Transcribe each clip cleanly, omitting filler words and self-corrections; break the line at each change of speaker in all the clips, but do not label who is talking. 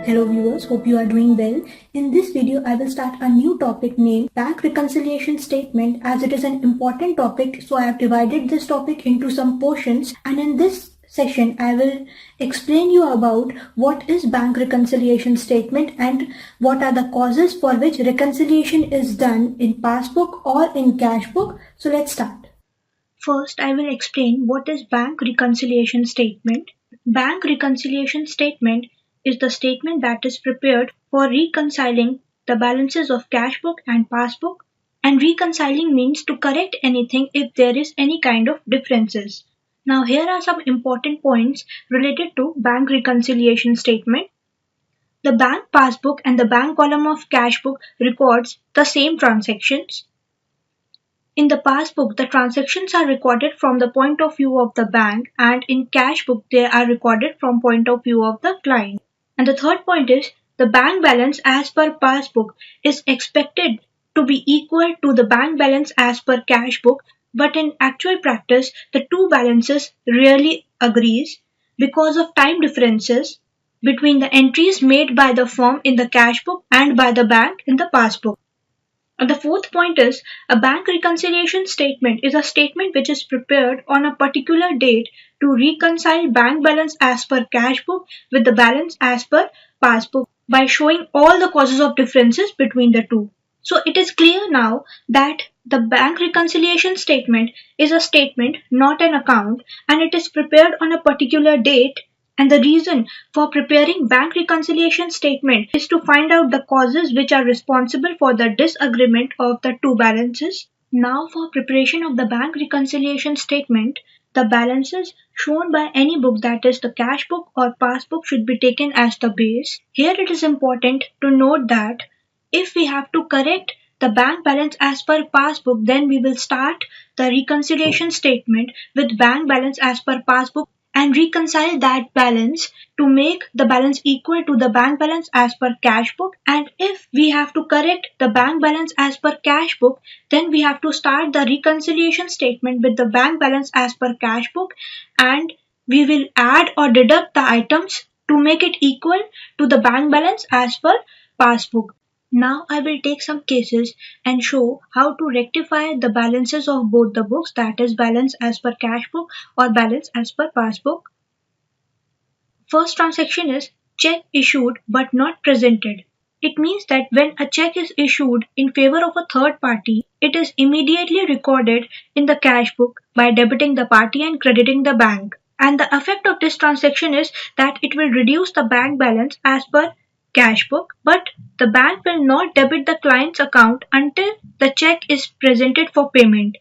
Hello viewers, hope you are doing well. In this video, I will start a new topic named Bank Reconciliation Statement as it is an important topic. So I have divided this topic into some portions, and in this session, I will explain you about what is Bank Reconciliation Statement and what are the causes for which reconciliation is done in passbook or in cash book. So let's start. First, I will explain what is Bank Reconciliation Statement. Bank Reconciliation Statement is the statement that is prepared for reconciling the balances of cash book and passbook, and reconciling means to correct anything if there is any kind of differences. Now here are some important points related to bank reconciliation statement. The bank passbook and the bank column of cash book records the same transactions. In the passbook, the transactions are recorded from the point of view of the bank, and in cash book they are recorded from point of view of the client. And the third point is the bank balance as per passbook is expected to be equal to the bank balance as per cash book, but in actual practice the two balances rarely agrees because of time differences between the entries made by the firm in the cash book and by the bank in the passbook. And the fourth point is a bank reconciliation statement is a statement which is prepared on a particular date to reconcile bank balance as per cash book with the balance as per passbook by showing all the causes of differences between the two. So it is clear now that the bank reconciliation statement is a statement, not an account, and it is prepared on a particular date. And the reason for preparing bank reconciliation statement is to find out the causes which are responsible for the disagreement of the two balances. Now for preparation of the bank reconciliation statement, the balances shown by any book, that is the cash book or passbook, should be taken as the base. Here it is important to note that if we have to correct the bank balance as per passbook, then we will start the reconciliation statement with bank balance as per passbook and reconcile that balance to make the balance equal to the bank balance as per cash book. And if we have to correct the bank balance as per cash book, then we have to start the reconciliation statement with the bank balance as per cash book, and we will add or deduct the items to make it equal to the bank balance as per passbook. Now I will take some cases and show how to rectify the balances of both the books, that is balance as per cash book or balance as per passbook. First transaction is check issued but not presented. It means that when a check is issued in favor of a third party, it is immediately recorded in the cash book by debiting the party and crediting the bank. And the effect of this transaction is that it will reduce the bank balance as per cash book, but the bank will not debit the client's account until the check is presented for payment.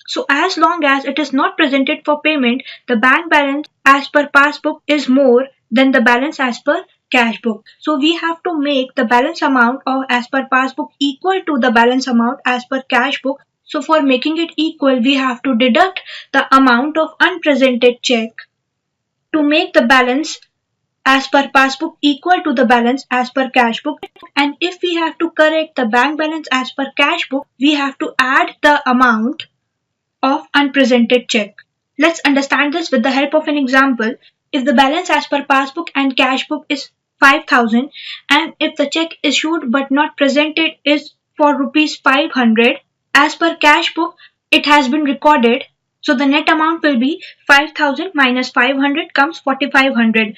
So as long as it is not presented for payment, the bank balance as per passbook is more than the balance as per cash book. So we have to make the balance amount of as per passbook equal to the balance amount as per cash book. So for making it equal, we have to deduct the amount of unpresented check to make the balance as per passbook equal to the balance as per cash book. And if we have to correct the bank balance as per cash book, we have to add the amount of unpresented check. Let's understand this with the help of an example. If the balance as per passbook and cash book is 5,000, and if the check issued but not presented is for rupees 500, as per cash book it has been recorded, so the net amount will be 5,000 minus 500 comes 4,500.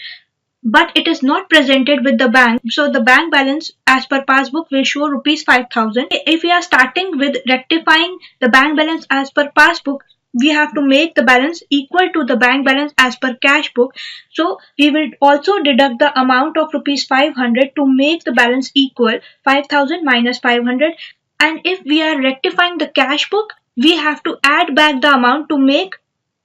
But it is not presented with the bank, so the bank balance as per passbook will show rupees 5,000. If we are starting with rectifying the bank balance as per passbook, we have to make the balance equal to the bank balance as per cash book. So we will also deduct the amount of rupees 500 to make the balance equal 5,000 minus 500. And if we are rectifying the cash book, we have to add back the amount to make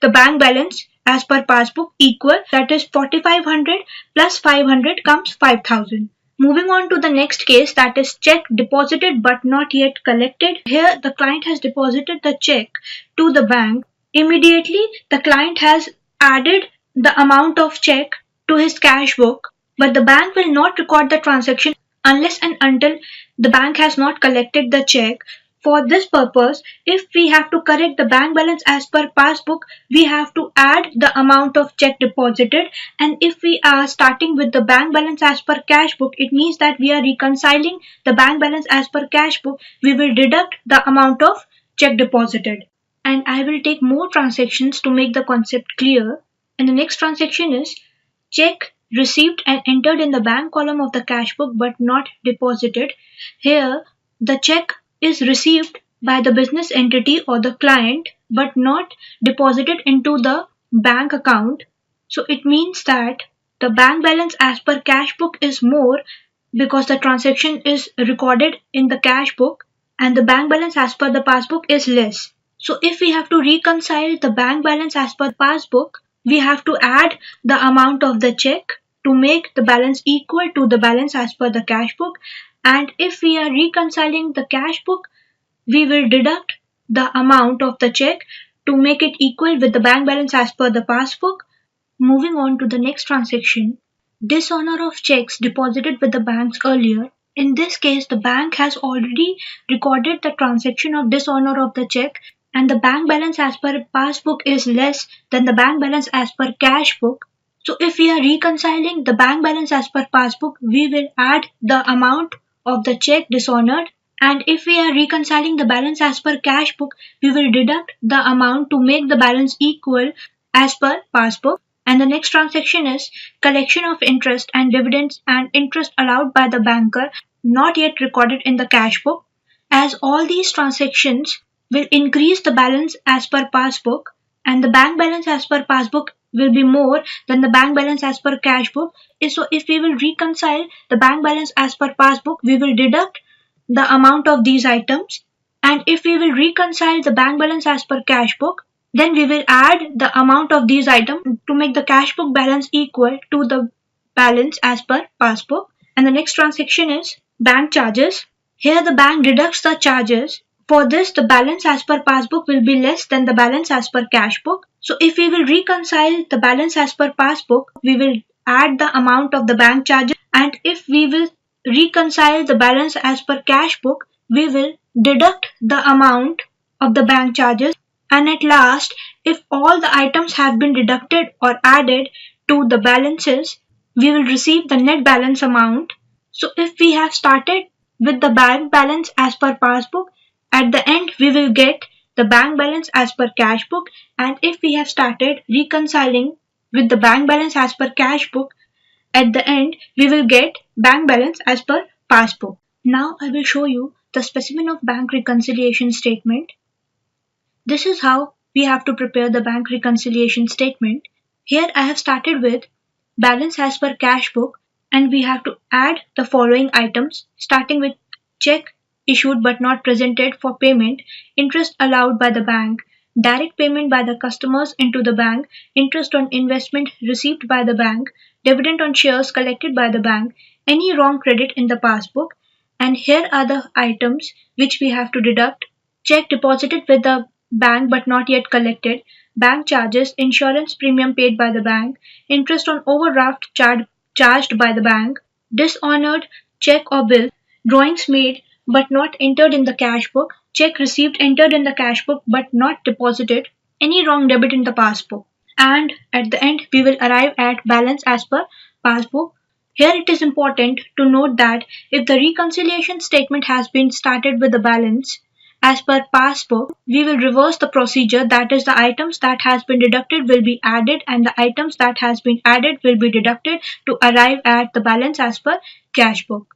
the bank balance as per passbook equal, that is 4,500 plus 500 comes 5,000. Moving on to the next case, that is check deposited but not yet collected. Here the client has deposited the check to the bank. Immediately the client has added the amount of check to his cash book, but the bank will not record the transaction unless and until the bank has not collected the check. For this purpose, if we have to correct the bank balance as per passbook, we have to add the amount of check deposited, and if we are starting with the bank balance as per cash book, it means that we are reconciling the bank balance as per cash book. We will deduct the amount of check deposited. And I will take more transactions to make the concept clear. And the next transaction is check received and entered in the bank column of the cash book but not deposited. Here, the check is received by the business entity or the client but not deposited into the bank account. So it means that the bank balance as per cash book is more because the transaction is recorded in the cash book, and the bank balance as per the passbook is less. So if we have to reconcile the bank balance as per passbook, we have to add the amount of the check to make the balance equal to the balance as per the cash book. And if we are reconciling the cash book, we will deduct the amount of the check to make it equal with the bank balance as per the passbook. Moving on to the next transaction, dishonor of checks deposited with the banks earlier. In this case, the bank has already recorded the transaction of dishonor of the check, and the bank balance as per passbook is less than the bank balance as per cash book. So if we are reconciling the bank balance as per passbook, we will add the amount of the check dishonored, and if we are reconciling the balance as per cash book, we will deduct the amount to make the balance equal as per passbook. And the next transaction is collection of interest and dividends and interest allowed by the banker, not yet recorded in the cash book. As all these transactions will increase the balance as per passbook, and the bank balance as per passbook will be more than the bank balance as per cash book. So if we will reconcile the bank balance as per passbook, we will deduct the amount of these items, and if we will reconcile the bank balance as per cash book, then we will add the amount of these items to make the cash book balance equal to the balance as per passbook. And the next transaction is bank charges. Here the bank deducts the charges. For this, the balance as per passbook will be less than the balance as per cash book. So if we will reconcile the balance as per passbook, we will add the amount of the bank charges, and if we will reconcile the balance as per cash book, we will deduct the amount of the bank charges. And at last, if all the items have been deducted or added to the balances, we will receive the net balance amount. So if we have started with the bank balance as per passbook, at the end we will get the bank balance as per cash book, and if we have started reconciling with the bank balance as per cash book, at the end we will get bank balance as per passbook. Now I will show you the specimen of bank reconciliation statement. This is how we have to prepare the bank reconciliation statement. Here I have started with balance as per cash book, and we have to add the following items, starting with check issued but not presented for payment, interest allowed by the bank, direct payment by the customers into the bank, interest on investment received by the bank, dividend on shares collected by the bank, any wrong credit in the passbook. And here are the items which we have to deduct: check deposited with the bank but not yet collected, bank charges, insurance premium paid by the bank, interest on overdraft charged by the bank, dishonored check or bill, drawings made but not entered in the cash book, check received entered in the cash book but not deposited, any wrong debit in the passbook. And at the end we will arrive at balance as per passbook. Here it is important to note that if the reconciliation statement has been started with the balance as per passbook, we will reverse the procedure, that is the items that has been deducted will be added and the items that has been added will be deducted to arrive at the balance as per cash book.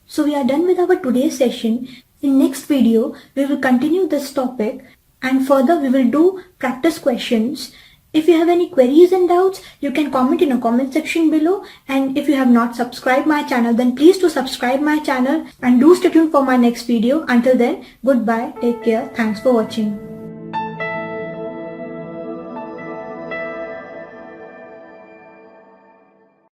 So we are done with our today's session. In next video, we will continue this topic and further we will do practice questions. If you have any queries and doubts, you can comment in the comment section below, and if you have not subscribed my channel, then please do subscribe my channel and do stay tuned for my next video. Until then, goodbye, take care, thanks for watching.